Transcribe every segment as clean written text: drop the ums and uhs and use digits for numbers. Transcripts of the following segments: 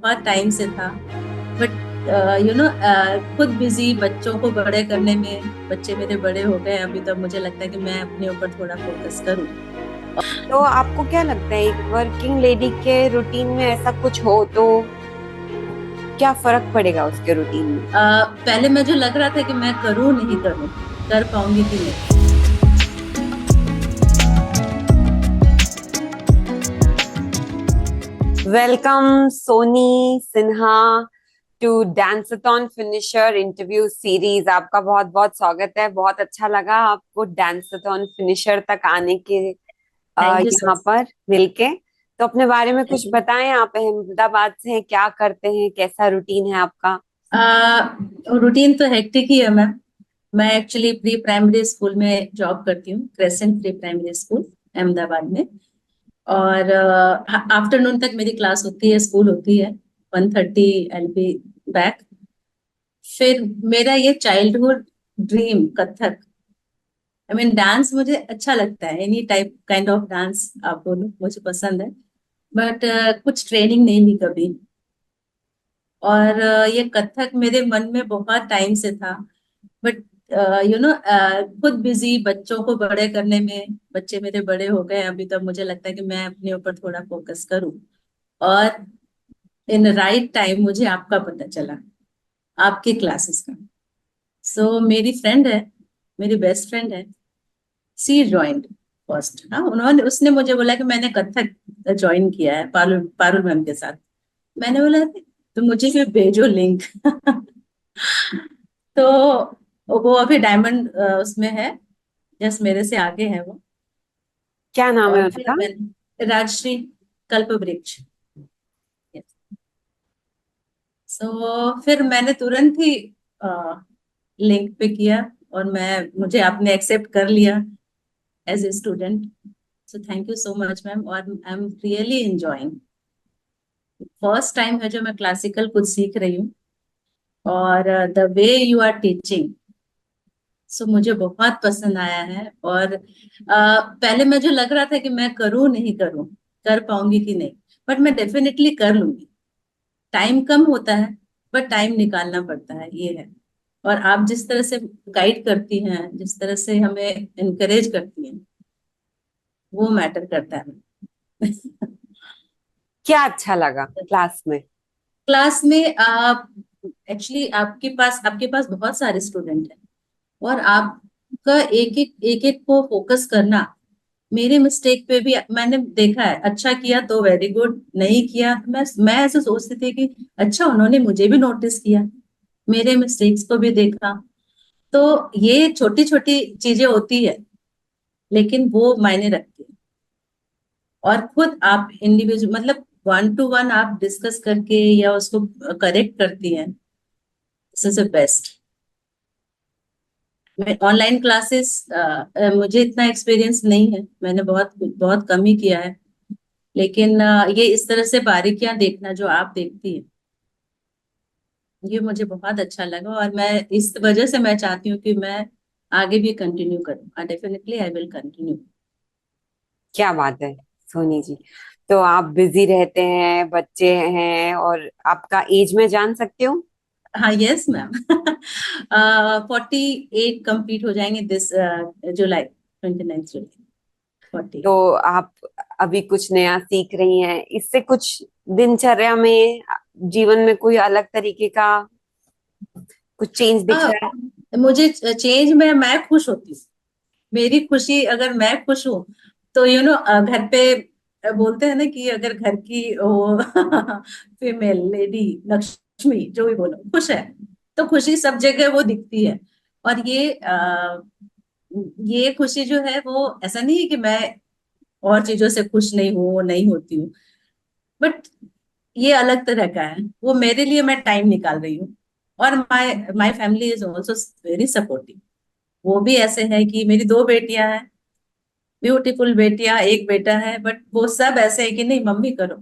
बहुत टाइम से था। बट खुद बिजी बच्चों को बड़े करने में, बच्चे मेरे बड़े हो गए अभी, तो अब मुझे लगता है कि मैं अपने ऊपर थोड़ा फोकस करूँ। तो आपको क्या लगता है एक वर्किंग लेडी के रूटीन में ऐसा कुछ हो तो क्या फर्क पड़ेगा उसके रूटीन में? पहले मुझे लग रहा था कि मैं करूँ नहीं करूँ, कर पाऊंगी कि नहीं। Welcome Soni Sinha to dancethon finisher interview series. आपका बहुत बहुत स्वागत है। बहुत अच्छा लगा आपको डांसथॉन फिनिशर तक आने के थैंक यू यहाँ सर। पर मिलके। तो अपने बारे में थैंक कुछ यू। बताएं। आप अहमदाबाद से हैं, क्या करते हैं, कैसा रूटीन है आपका? रूटीन तो हेक्टिक ही है मैम। मैं एक्चुअली प्री प्राइमरी स्कूल में जॉब करती हूँ, crescent pre primary school Ahmedabad में। और आफ्टरनून तक मेरी क्लास होती है, स्कूल होती है। 1:30 आई बी बैक। फिर मेरा ये childhood dream Kathak, I mean dance मुझे अच्छा लगता है, any type kind of dance आप बोलो, मुझे पसंद है। बट कुछ ट्रेनिंग नहीं ली कभी। और ये कथक मेरे मन में बहुत टाइम से था। बट खुद बिजी बच्चों को बड़े करने में, बच्चे मेरे बड़े हो गए अभी, तो मुझे लगता है कि मैं अपने ऊपर थोड़ा फोकस करूं। और इन राइट टाइम मुझे आपका पता चला, आपकी क्लासेस का। सो मेरी फ्रेंड है, मेरी बेस्ट फ्रेंड है, सी ज्वाइंट फर्स्ट। हाँ, उन्होंने उसने मुझे बोला कि मैंने कथक ज्वाइन किया है पारुल पारुल मैम के साथ। मैंने बोला तो मुझे भी भेजो लिंक। तो वो अभी डायमंड उसमें है, जस्ट मेरे से आगे है वो। क्या नाम है और फिर उनका? मैंने राजश्री कल्पवृक्ष। सो फिर मैंने तुरंत ही लिंक पे किया, और मुझे आपने एक्सेप्ट कर लिया as a student. So thank you so much ma'am, और I am really enjoying. First time है जो मैं क्लासिकल कुछ सीख रही हूँ, और the way you are teaching, so मुझे बहुत पसंद आया है। और पहले मुझे लग रहा था कि मैं करूँ नहीं करूँ, कर पाऊंगी कि नहीं। बट मैं डेफिनेटली कर लूंगी। टाइम कम होता है, बट टाइम निकालना पड़ता है, ये है। और आप जिस तरह से गाइड करती हैं, जिस तरह से हमें इनकरेज करती हैं, वो मैटर करता है। क्या अच्छा लगा क्लास में? क्लास में आप एक्चुअली आपके पास बहुत सारे स्टूडेंट हैं, और आपका एक एक को फोकस करना। मेरे मिस्टेक पे भी मैंने देखा है, अच्छा किया तो वेरी गुड, नहीं किया तो मैं ऐसे सोचती थी कि अच्छा, उन्होंने मुझे भी नोटिस किया, मेरे मिस्टेक्स को भी देखा। तो ये छोटी छोटी चीजें होती है, लेकिन वो मायने रखती है। और खुद आप इंडिविजुअल, मतलब वन टू वन आप डिस्कस करके या उसको करेक्ट करती हैं, दिस इज द बेस्ट। मैं ऑनलाइन क्लासेस, मुझे इतना एक्सपीरियंस नहीं है, मैंने बहुत बहुत कम ही किया है। लेकिन ये इस तरह से बारीकियां देखना जो आप देखती हैं, ये मुझे बहुत अच्छा लगा। और मैं इस वजह से मैं चाहती हूँ कि मैं आगे भी कंटिन्यू करूँ, डेफिनेटली आई विल कंटिन्यू। क्या बात है सोनी जी। तो आप बिजी रहते हैं, बच्चे हैं, और आपका एज में जान सकती हूँ? हाँ, यस मैम। 48 कंप्लीट हो जाएंगे दिस जुलाई, 29 जुलाई। 40। तो आप अभी कुछ नया सीख रही हैं, इससे कुछ दिनचर्या में, जीवन में कोई अलग तरीके का कुछ चेंज दिख रहा है? मुझे चेंज में मैं खुश होती हूँ। मेरी खुशी, अगर मैं खुश हूँ तो घर पे बोलते हैं ना कि अगर घर की वो फीमेल लेडी, लक्ष्मी जो भी बोलो, खुश है तो खुशी सब जगह वो दिखती है। और ये खुशी जो है वो ऐसा नहीं है कि मैं और चीजों से खुश नहीं हूँ, नहीं होती हूँ। बट ये अलग तरह का है, वो मेरे लिए मैं टाइम निकाल रही हूँ। और my my family is also very supportive. वो भी ऐसे है कि मेरी दो बेटियां हैं, ब्यूटीफुल बेटियां, एक बेटा है, बट वो सब ऐसे है कि नहीं मम्मी करो।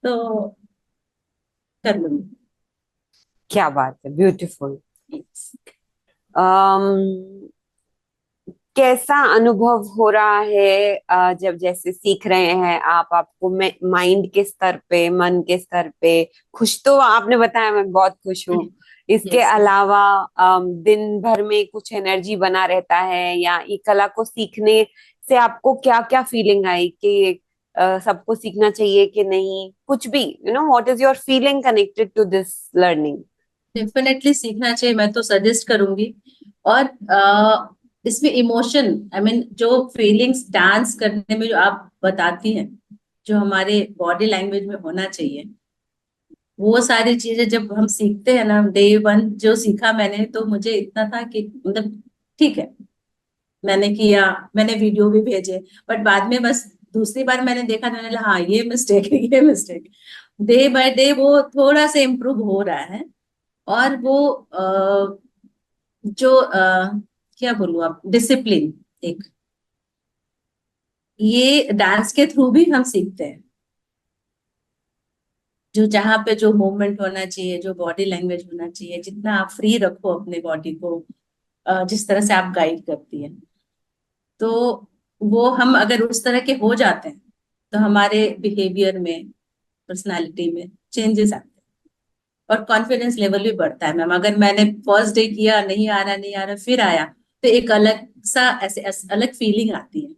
तो कर लूंगी। क्या बात है, ब्यूटीफुल। कैसा अनुभव हो रहा है जब जैसे सीख रहे हैं आप? आपको माइंड के स्तर पे, मन के स्तर पे खुश तो आपने बताया, मैं बहुत खुश हूँ। इसके यस। अलावा दिन भर में कुछ एनर्जी बना रहता है, या ये कला को सीखने से आपको क्या क्या फीलिंग आई कि सबको सीखना चाहिए कि नहीं, कुछ भी, what is your feeling connected to this learning? Definitely सीखना चाहिए, मैं तो सजेस्ट करूंगी। और इसमें इमोशन, आई मीन जो फीलिंग्स डांस करने में जो आप बताती हैं, जो हमारे बॉडी लैंग्वेज में होना चाहिए, वो सारी चीजें जब हम सीखते हैं ना, डे वन जो सीखा मैंने, तो मुझे इतना था कि मतलब ठीक है, मैंने किया, मैंने वीडियो भी भेजे, बट बाद में बस दूसरी बार मैंने देखा तो मैंने कहा हाँ ये मिस्टेक है, ये मिस्टेक। डे बाय डे वो थोड़ा सा इम्प्रूव हो रहा है। और वो जो क्या बोलूं, आप डिसिप्लिन, एक ये डांस के थ्रू भी हम सीखते हैं, जो जहाँ पे जो मूवमेंट होना चाहिए, जो बॉडी लैंग्वेज होना चाहिए, जितना आप फ्री रखो अपने बॉडी को, जिस तरह से आप गाइड करती है, तो वो हम अगर उस तरह के हो जाते हैं तो हमारे बिहेवियर में, पर्सनालिटी में चेंजेस आते हैं, और कॉन्फिडेंस लेवल भी बढ़ता है मैम। अगर मैंने फर्स्ट डे किया, नहीं आ रहा, नहीं आ रहा, फिर आया, तो एक अलग सा ऐसे अलग फीलिंग आती है।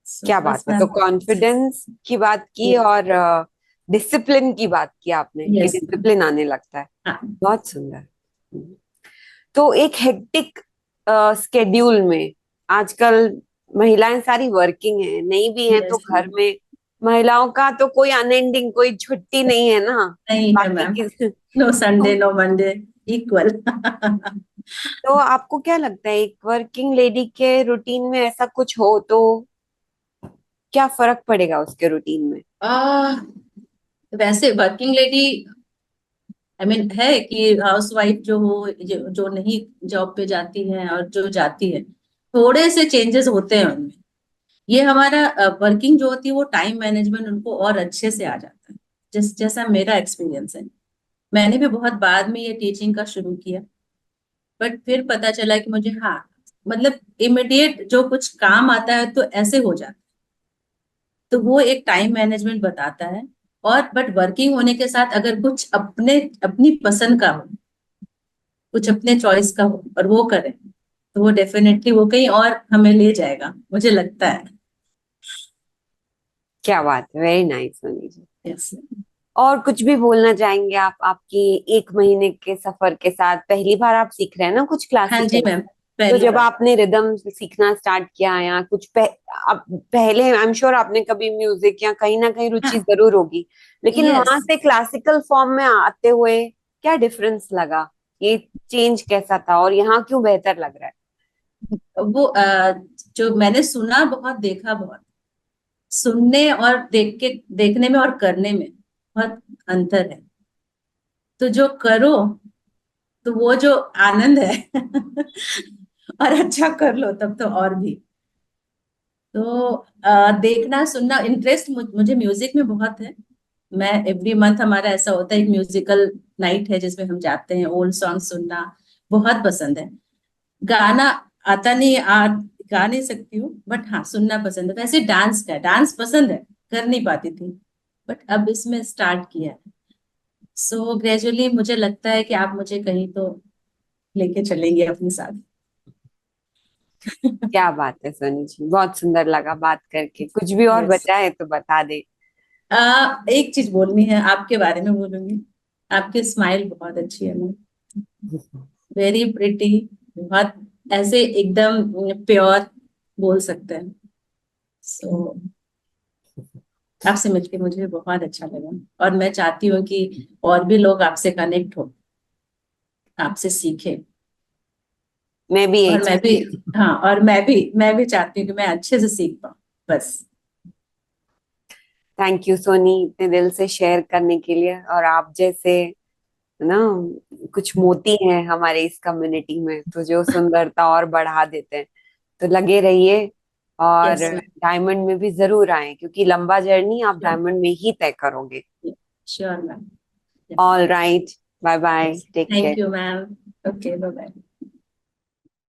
सो क्या बस बात है! तो मैम। कॉन्फिडेंस की बात की यस। और डिसिप्लिन की बात की आपने, कि यस मैम। डिसिप्लिन आने लगता है। हाँ। बहुत सुंदर। तो एक हेक्टिक स्केड्यूल में आजकल महिलाएं सारी वर्किंग है, नहीं भी हैं तो यस घर मैम। में महिलाओं का तो कोई अनएंडिंग, कोई छुट्टी नहीं है ना। नहीं है बाकी मैम। किस no Sunday no Monday, equal. तो आपको क्या लगता है, एक वर्किंग लेडी के रूटीन में ऐसा कुछ हो तो क्या फर्क पड़ेगा उसके रूटीन में? वैसे वर्किंग लेडी, आई मीन है कि हाउस वाइफ जो हो, जो नहीं जॉब पे जाती है और जो जाती है, थोड़े से चेंजेस होते हैं उनमें। ये हमारा वर्किंग जो होती है, वो टाइम मैनेजमेंट उनको और अच्छे से आ जाता है, जैसा मेरा एक्सपीरियंस है। मैंने भी बहुत बाद में ये टीचिंग का शुरू किया, बट फिर पता चला कि मुझे, हाँ, मतलब इमिडिएट जो कुछ काम आता है तो ऐसे हो जाता है, तो वो एक टाइम मैनेजमेंट बताता है। और बट वर्किंग होने के साथ अगर कुछ अपने अपनी पसंद का हो, कुछ अपने चॉइस का हो और वो करें, तो वो डेफिनेटली वो कहीं और हमें ले जाएगा, मुझे लगता है। क्या बात है! Very nice Soni ji. Yes. और कुछ भी बोलना चाहेंगे आप, आपकी एक महीने के सफर के साथ? पहली बार आप सीख रहे हैं ना कुछ हाँ जी क्लासिकल? मैम, तो पहली जब बार। आपने रिदम सीखना स्टार्ट किया, या कुछ आप पहले, आई एम श्योर आपने कभी म्यूजिक या कहीं ना कहीं रुचि हाँ। जरूर होगी, लेकिन यस। वहां से क्लासिकल फॉर्म में आते हुए क्या डिफरेंस लगा? ये चेंज कैसा था, और यहाँ क्यों बेहतर लग रहा है? वो जो मैंने सुना बहुत, देखा बहुत, सुनने और देखने में और करने में बहुत अंतर है। तो जो करो, तो वो जो आनंद है और अच्छा कर लो तब तो और भी। तो देखना सुनना इंटरेस्ट मुझे म्यूजिक में बहुत है। मैं एवरी मंथ हमारा ऐसा होता है, एक म्यूजिकल नाइट है जिसमें हम जाते हैं, ओल्ड सॉन्ग सुनना बहुत पसंद है। गाना आता नहीं, गा नहीं सकती हूँ, बट हाँ सुनना पसंद है। वैसे डांस पसंद है, कर नहीं पाती थी, बट अब इसमें स्टार्ट किया है। सो ग्रेजुअली मुझे लगता है कि आप मुझे कहीं तो लेके चलेंगे अपने साथ। क्या बात है सोनी जी, बहुत सुंदर लगा बात करके। कुछ भी और यस। बचा है तो बता दे। एक चीज बोलनी है, आपके बारे में बोलूंगी। आपकी स्माइल बहुत अच्छी है मैम, वेरी प्रिटी, बहुत ऐसे एकदम प्योर बोल सकते हैं। सो आपसे मिलके मुझे बहुत अच्छा लगा, और मैं चाहती हूँ कि और भी लोग आपसे कनेक्ट हो, आपसे सीखे। मैं भी यही और मैं भी, चाहती हूँ। हाँ, और मैं भी चाहती हूँ कि मैं अच्छे से सीख पाऊँ, बस। थैंक यू सोनी, इतने दिल से शेयर करने के लिए। और आप जैसे ना कुछ मोती हैं हमारे इस कम्युनिटी में, तो जो सुंदरता और बढ़ा देते हैं। तो लगे रहिए, और यस डायमंड में भी जरूर आए, क्योंकि लंबा जर्नी आप मैम। डायमंड में ही तय करोगे। Sure ma'am. All right, bye bye, take thank care. You ma'am. Okay, bye bye.